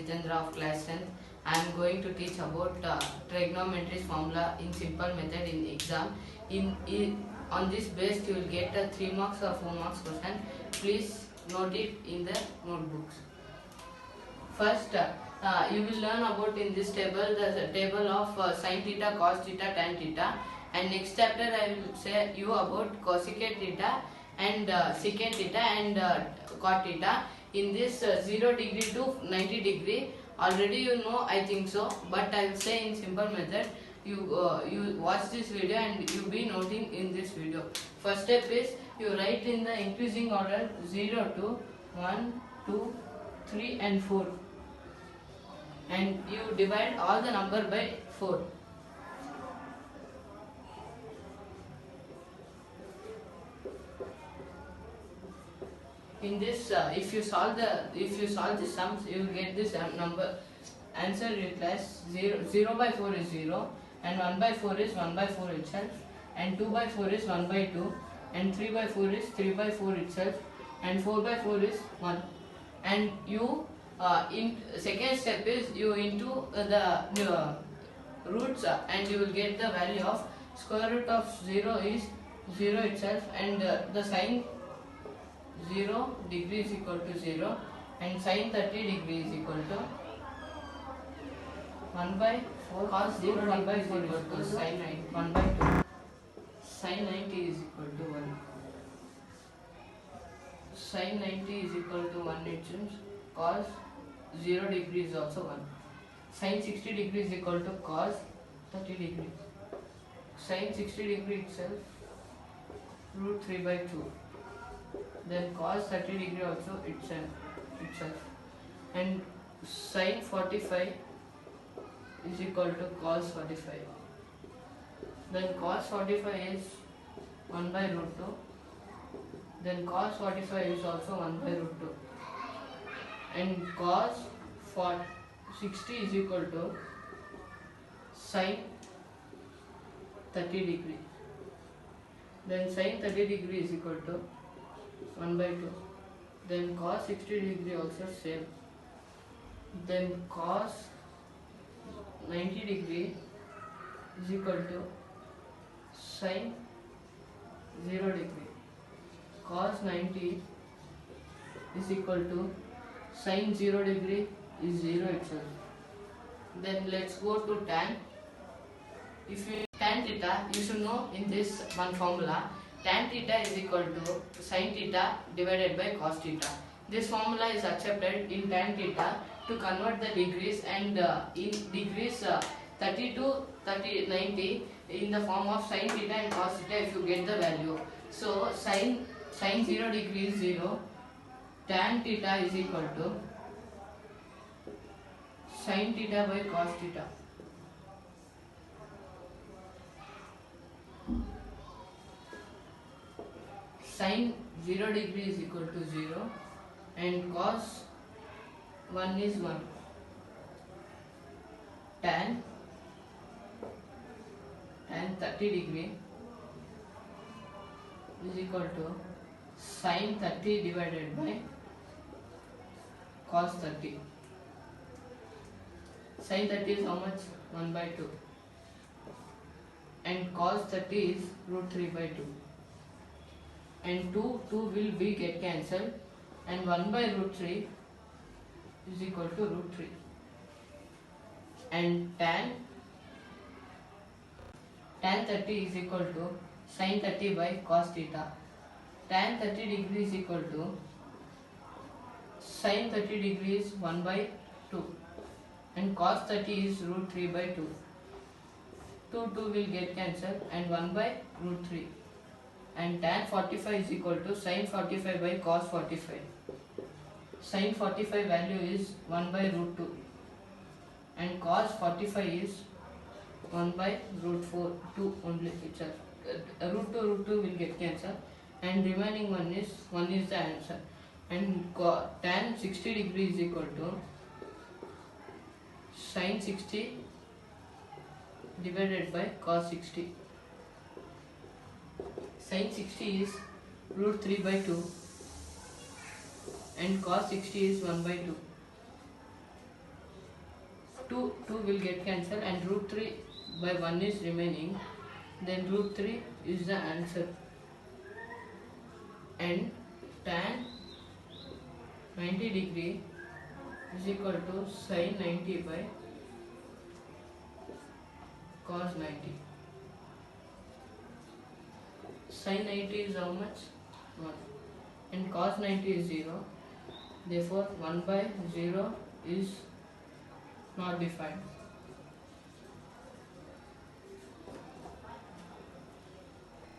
Jitendra of class 10th. I am going to teach about trigonometry formula in simple method in exam. On this base you will get a 3 marks or 4 marks question. Please note it in the notebooks. First, you will learn about in this table the table of sin theta, cos theta, tan theta, and next chapter I will say you about cosecant theta and secant theta and cot theta. In this 0 degree to 90 degree already you know, I think so, but I will say in simple method. You watch this video and you be noting in this video. First step is you write in the increasing order 0 to 1, 2, 3 and 4, and you divide all the number by 4. In this, if you solve the sums, you will get this number. Answer in class 0 by 4 is 0, and 1 by 4 is 1 by 4 itself, and 2 by 4 is 1 by 2, and 3 by 4 is 3 by 4 itself, and 4 by 4 is 1. And you in second step is you into the roots, and you will get the value of square root of 0 is 0 itself, and the sine 0 degree is equal to 0, and sine 30 degree is equal to 1 by 4 cos 0 1 by 4 is equal to sine 1 by 2. Sine 90 is equal to 1. Sine 90 is equal to 1 itself. Cos 0 degree is also 1. Sine 60 degree is equal to cos 30 degree. Sine 60 degree itself root 3 by 2. Then cos 30 degree also itself. And sine 45 is equal to cos 45. Then cos 45 is 1 by root 2. Then cos 45 is also 1 by root 2. And cos 60 is equal to sine 30 degree. Then sine 30 degree is equal to 1 by 2. Then cos 60 degree also same. Then cos 90 degree is equal to sine 0 degree. Cos 90 is equal to sine 0 degree is 0 itself. Then let's go to tan. If you tan theta, you should know in this one formula, tan theta is equal to sin theta divided by cos theta. This formula is accepted in tan theta to convert the degrees, and in degrees 30 to 90 in the form of sin theta and cos theta if you get the value. So sin 0 degree is 0, tan theta is equal to sin theta by cos theta. Sin 0 degree is equal to 0, and cos 1 is 1. Tan 30 degree is equal to sin 30 divided by cos 30. Sin 30 is how much? 1 by 2. And cos 30 is root 3 by 2. And 2 will be get cancelled, and 1 by root 3 is equal to root 3. And tan 30 is equal to sin 30 by cos theta. Tan 30 degree is equal to sin 30 degree is 1 by 2, and cos 30 is root 3 by 2. 2 will get cancelled, and 1 by root 3. And tan 45 is equal to sin 45 by cos 45. Sin 45 value is 1 by root 2, and cos 45 is 1 by root 2 only itself. Root 2 will get cancelled, and remaining one is the answer. And tan 60 degree is equal to sin 60 divided by cos 60. Sin 60 is root 3 by 2, and cos 60 is 1 by 2. 2 will get cancelled and root 3 by 1 is remaining, then root 3 is the answer. And tan 90 degree is equal to sin 90 by cos 90. Sin 90 is how much? 1. And cos 90 is 0. Therefore 1 by 0 is not defined.